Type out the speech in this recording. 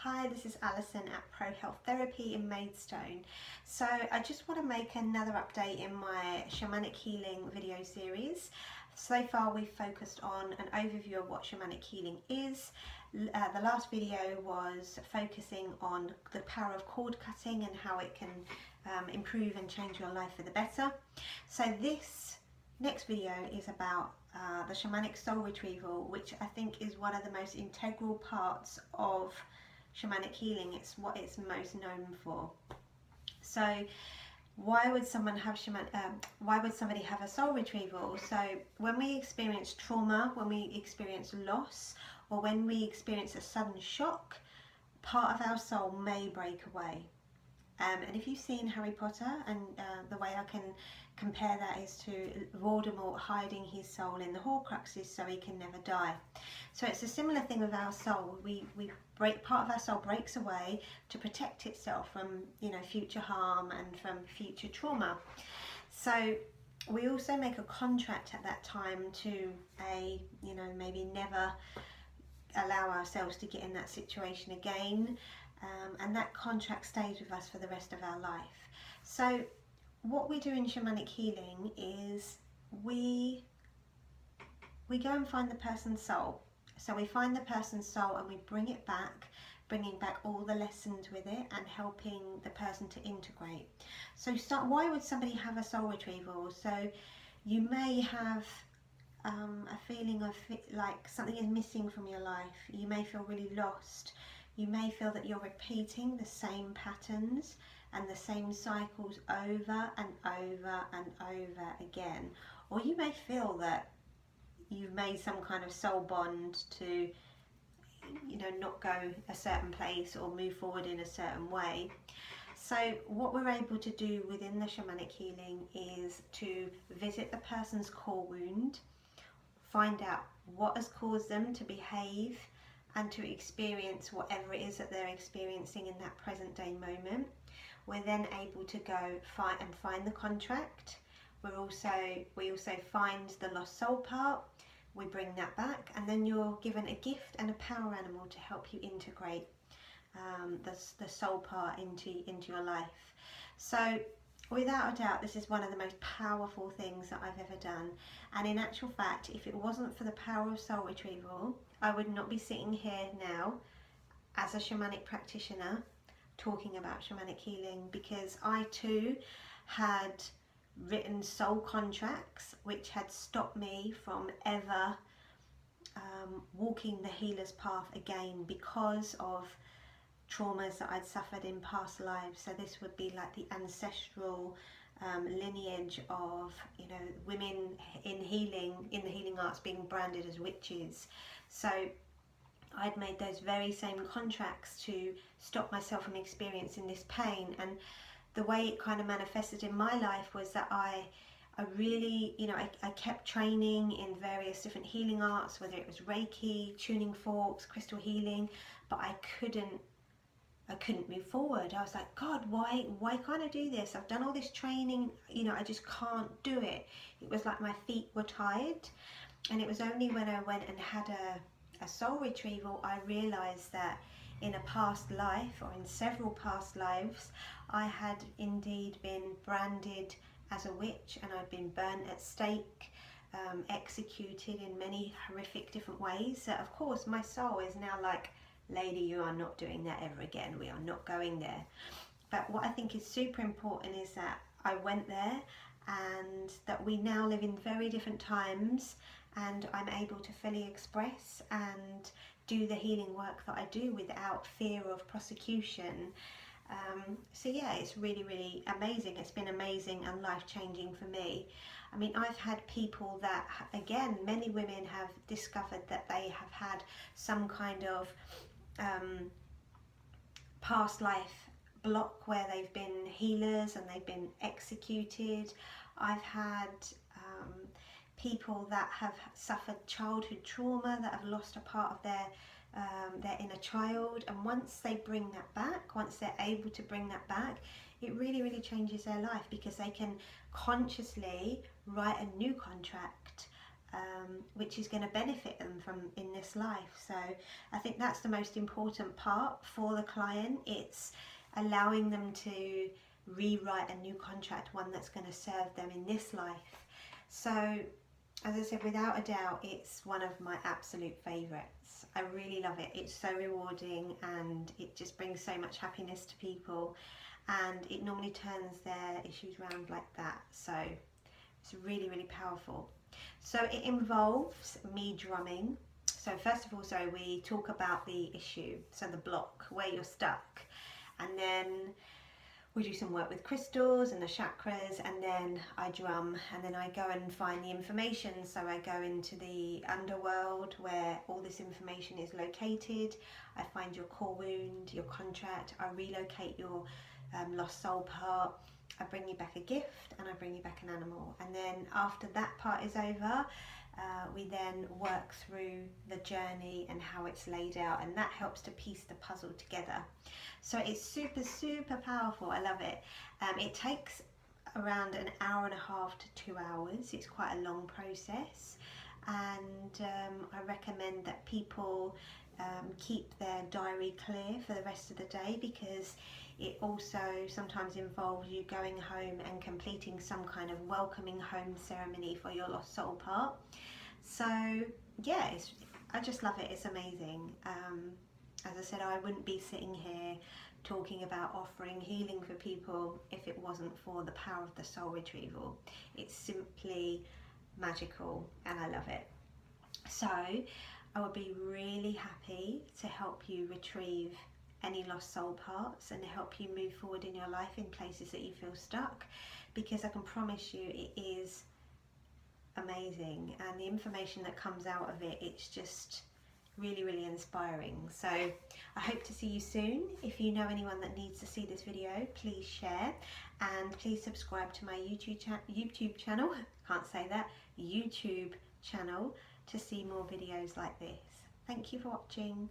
Hi, this is Alison at Pro Health Therapy in Maidstone. So I just want to make another update in my shamanic healing video series. So far we've focused on an overview of what shamanic healing is. The last video was focusing on the power of cord cutting and how it can improve and change your life for the better. So this next video is about the shamanic soul retrieval, which I think is one of the most integral parts of shamanic healing. It's what it's most known for. So why would somebody have a soul retrieval? So when we experience trauma, when we experience loss, or when we experience a sudden shock, part of our soul may break away. And if you've seen Harry Potter, and the way I can compare that is to Voldemort hiding his soul in the Horcruxes so he can never die. So it's a similar thing with our soul. Part of our soul breaks away to protect itself from future harm and from future trauma. So we also make a contract at that time to maybe never allow ourselves to get in that situation again. And that contract stays with us for the rest of our life. So what we do in shamanic healing is we go and find the person's soul. So we find the person's soul and we bring it back, bringing back all the lessons with it and helping the person to integrate. So why would somebody have a soul retrieval? So you may have a feeling of like something is missing from your life. You may feel really lost. You may feel that you're repeating the same patterns and the same cycles over and over and over again. Or you may feel that you've made some kind of soul bond to, not go a certain place or move forward in a certain way. So what we're able to do within the shamanic healing is to visit the person's core wound, find out what has caused them to behave and to experience whatever it is that they're experiencing in that present day moment. We're then able to go find the contract. We also find the lost soul part. We bring that back, and then you're given a gift and a power animal to help you integrate the soul part into your life. So without a doubt, this is one of the most powerful things that I've ever done. And in actual fact, if it wasn't for the power of soul retrieval, I would not be sitting here now as a shamanic practitioner talking about shamanic healing, because I too had written soul contracts which had stopped me from ever walking the healer's path again because of traumas that I'd suffered in past lives. So this would be like the ancestral lineage of women in the healing arts being branded as witches. So I'd made those very same contracts to stop myself from experiencing this pain. And the way it kind of manifested in my life was that I really, I kept training in various different healing arts, whether it was Reiki, tuning forks, crystal healing, but I couldn't move forward. I was like, God, why can't I do this? I've done all this training, I just can't do it. It was like my feet were tired. And it was only when I went and had a soul retrieval, I realized that in a past life, or in several past lives, I had indeed been branded as a witch, and I'd been burnt at stake, executed in many horrific different ways. So of course my soul is now like, lady, you are not doing that ever again. We are not going there. But what I think is super important is that I went there, and that we now live in very different times, and I'm able to fully express and do the healing work that I do without fear of prosecution. So yeah, it's really, really amazing. It's been amazing and life-changing for me. I mean, I've had people that, again, many women have discovered that they have had some kind of past life block where they've been healers and they've been executed. I've had people that have suffered childhood trauma, that have lost a part of their inner child, and once they bring that back, once they're able to bring that back, it really, really changes their life, because they can consciously write a new contract which is going to benefit them from in this life. So I think that's the most important part for the client. It's allowing them to rewrite a new contract, one that's going to serve them in this life. So as I said, without a doubt, it's one of my absolute favourites. I really love it. It's so rewarding and it just brings so much happiness to people, and it normally turns their issues around like that. So it's really, really powerful. So it involves me drumming. So first of all, we talk about the issue, so the block, where you're stuck, and then we do some work with crystals and the chakras, and then I drum, and then I go and find the information. So I go into the underworld where all this information is located. I find your core wound, your contract. I relocate your lost soul part. I bring you back a gift, and I bring you back an animal. And then after that part is over, we then work through the journey and how it's laid out, and that helps to piece the puzzle together. So it's super, super powerful. I love it. It takes around an hour and a half to 2 hours. It's quite a long process, and I recommend that people keep their diary clear for the rest of the day, because it also sometimes involves you going home and completing some kind of welcoming home ceremony for your lost soul part. So yeah, I just love it. It's amazing. As I said, I wouldn't be sitting here talking about offering healing for people if it wasn't for the power of the soul retrieval. It's simply magical, and I love it. So I would be really happy to help you retrieve any lost soul parts and help you move forward in your life in places that you feel stuck, because I can promise you it is amazing, and the information that comes out of it, it's just really, really inspiring. So I hope to see you soon. If you know anyone that needs to see this video, please share, and please subscribe to my YouTube channel, can't say that, YouTube channel, to see more videos like this. Thank you for watching.